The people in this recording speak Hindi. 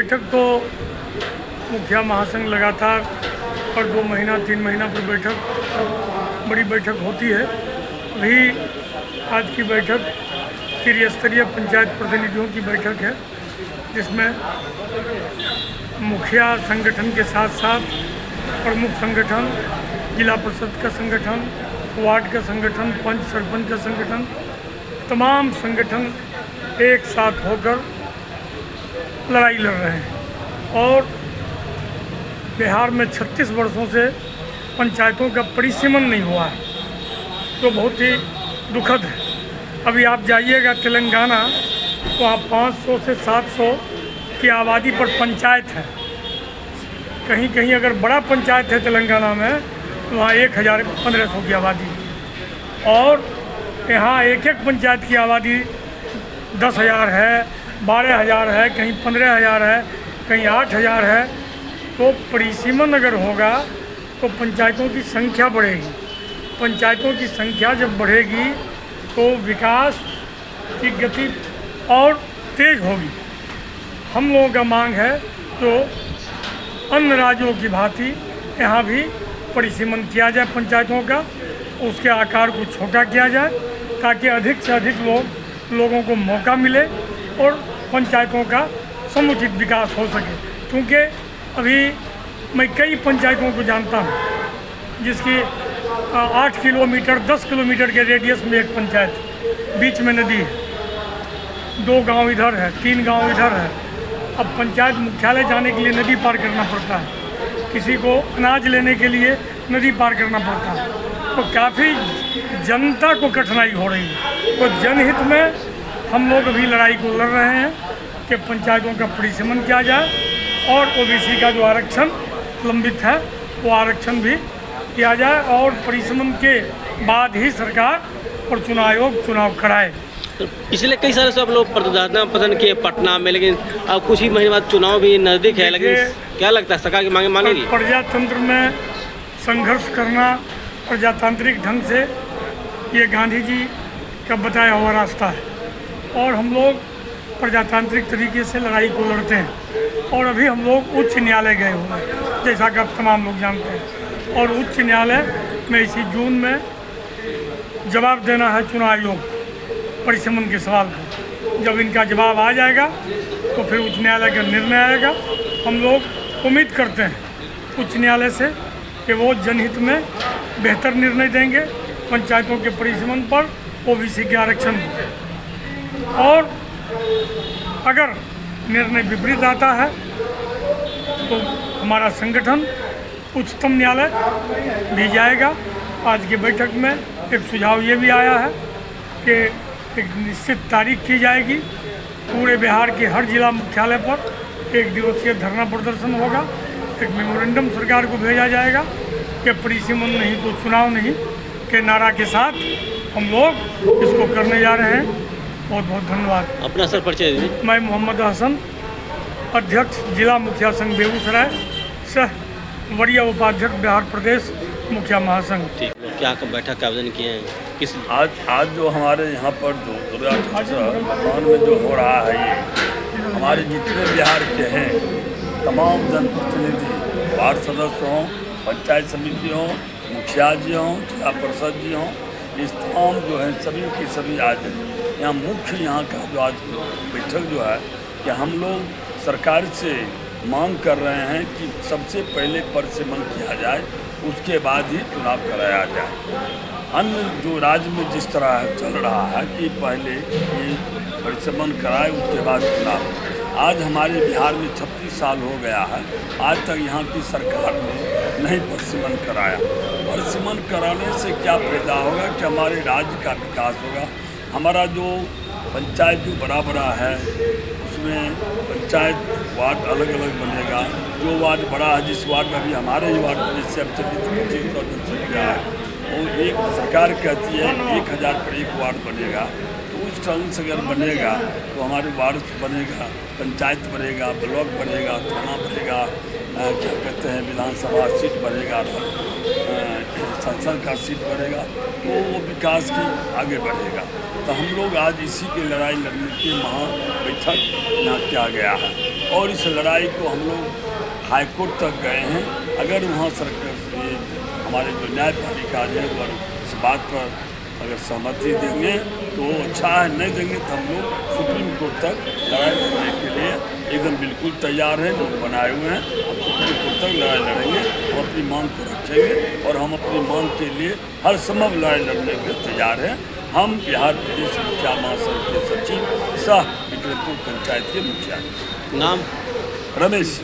बैठक तो मुखिया महासंघ लगातार हर 2 महीना 3 महीना पर बड़ी बैठक होती है। अभी आज की बैठक त्रिस्तरीय पंचायत प्रतिनिधियों की बैठक है, जिसमें मुखिया संगठन के साथ साथ प्रमुख संगठन, जिला परिषद का संगठन, वार्ड का संगठन, पंच सरपंच का संगठन, तमाम संगठन एक साथ होकर लड़ाई लड़ रहे हैं। और बिहार में 36 वर्षों से पंचायतों का परिसीमन नहीं हुआ है, तो बहुत ही दुखद है। अभी आप जाइएगा तेलंगाना, वहाँ 500 से 700 की आबादी पर पंचायत है। कहीं कहीं अगर बड़ा पंचायत है तेलंगाना में, तो वहाँ 1000-1500 की आबादी, और यहाँ एक एक पंचायत की आबादी 10,000 है, 12,000 है, कहीं 15,000 है, कहीं 8,000 है। तो परिसीमन अगर होगा तो पंचायतों की संख्या बढ़ेगी। पंचायतों की संख्या जब बढ़ेगी तो विकास की गति और तेज होगी। हम लोगों का मांग है तो अन्य राज्यों की भांति यहाँ भी परिसीमन किया जाए पंचायतों का, उसके आकार को छोटा किया जाए, ताकि अधिक से अधिक लोगों को मौका मिले और पंचायतों का समुचित विकास हो सके। क्योंकि अभी मैं कई पंचायतों को जानता हूँ जिसकी 8 किलोमीटर 10 किलोमीटर के रेडियस में एक पंचायत, बीच में नदी है, 2 गांव इधर है, 3 गांव इधर है। अब पंचायत मुख्यालय जाने के लिए नदी पार करना पड़ता है, किसी को अनाज लेने के लिए नदी पार करना पड़ता है, तो काफ़ी जनता को कठिनाई हो रही है। तो जनहित में हम लोग अभी लड़ाई को लड़ रहे हैं कि पंचायतों का परिसीमन किया जाए और ओबीसी का जो आरक्षण लंबित है वो आरक्षण भी किया जाए, और परिसीमन के बाद ही सरकार और चुनाव आयोग चुनाव कराए। तो पिछले कई सालों से आप लोग प्रतिदाता पसंद किए पटना में, लेकिन अब कुछ ही महीने बाद चुनाव भी नज़दीक है, लेकिन क्या लगता है सरकार की मांगे मानेगी? प्रजातंत्र में संघर्ष करना प्रजातांत्रिक ढंग से ये गांधी जी का बताया हुआ रास्ता है, और हम लोग प्रजातांत्रिक तरीके से लड़ाई को लड़ते हैं। और अभी हम लोग उच्च न्यायालय गए हुए हैं, जैसा कि आप तमाम लोग जानते हैं, और उच्च न्यायालय में इसी जून में जवाब देना है चुनाव आयोग परिसीमन के सवाल को। जब इनका जवाब आ जाएगा तो फिर उच्च न्यायालय का निर्णय आएगा। हम लोग उम्मीद करते हैं उच्च न्यायालय से कि वो जनहित में बेहतर निर्णय देंगे पंचायतों के परिसीमन पर, ओबीसी के आरक्षण पर। और अगर निर्णय विपरीत आता है तो हमारा संगठन उच्चतम न्यायालय भी जाएगा। आज की बैठक में एक सुझाव ये भी आया है कि एक निश्चित तारीख की जाएगी, पूरे बिहार के हर जिला मुख्यालय पर 1 दिवसीय धरना प्रदर्शन होगा। एक मेमोरेंडम सरकार को भेजा जाएगा कि परिसीमन नहीं तो चुनाव नहीं के नारा के साथ हम लोग इसको करने जा रहे हैं। बहुत बहुत धन्यवाद। अपना सर परिचय दीजिए। मैं मोहम्मद हसन, अध्यक्ष जिला मुखिया संघ बेगूसराय, सह वरीय उपाध्यक्ष बिहार प्रदेश मुखिया महासंघ। ठीक, क्या बैठक का आयोजन किए हैं? किस आज जो हमारे यहाँ पर जो दुर्गा भगवान में जो हो रहा है, ये हमारे जितने बिहार के हैं तमाम जनप्रतिनिधि, वार्ड सदस्य हों, पंचायत समिति हों, मुखिया जी हों, जिला परिषद जी हों, इस तमाम जो है सभी की सभी आज यहाँ मुख्य यहाँ का जो आज बैठक जो है कि हम लोग सरकार से मांग कर रहे हैं कि सबसे पहले परिसीमन किया जाए, उसके बाद ही चुनाव कराया जाए। अन्य जो राज्य में जिस तरह चल रहा है कि पहले ये परिसीमन कराए उसके बाद चुनाव, आज हमारे बिहार में 36 साल हो गया है, आज तक यहाँ की सरकार ने नहीं परिसीमन कराया। परिसीमन कराने से क्या फायदा होगा कि हमारे राज्य का विकास होगा। हमारा जो पंचायत जो बड़ा बड़ा है उसमें पंचायत वार्ड अलग अलग बनेगा। जो वार्ड बड़ा है, जिस वार्ड में अभी हमारे ही वार्ड में जैसे अब 25 गया है, और एक सरकार कहती है 1000 पर एक वार्ड बनेगा, तो उस ढंग से अगर बनेगा तो हमारे वार्ड बनेगा, पंचायत बनेगा, ब्लॉक बनेगा, थाना बनेगा, क्या कहते हैं विधानसभा सीट बढ़ेगा, संसद का सीट बढ़ेगा, तो वो विकास की आगे बढ़ेगा। तो हम लोग आज इसी की लड़ाई लड़ने की महा बैठक यहाँ किया गया है और इस लड़ाई को हम लोग हाईकोर्ट तक गए हैं। अगर वहाँ सरकार हमारे जो न्यायपालिका है वो इस बात पर अगर सहमति देंगे तो अच्छा है, नहीं देंगे तो हम लोग सुप्रीम कोर्ट तक लड़ाई लड़ने के लिए एकदम बिल्कुल तैयार हैं, लोग बनाए हुए हैं। हम सुप्रीम कोर्ट तक लड़ाई लड़ेंगे, हम अपनी मांग को रखेंगे और हम अपनी मांग के लिए हर संभव लड़ाई लड़ने के लिए तैयार हैं। हम बिहार प्रदेश मुखिया महासंघ के सचिव सह विक्रमपुर पंचायत के मुखिया। नाम? रमेश।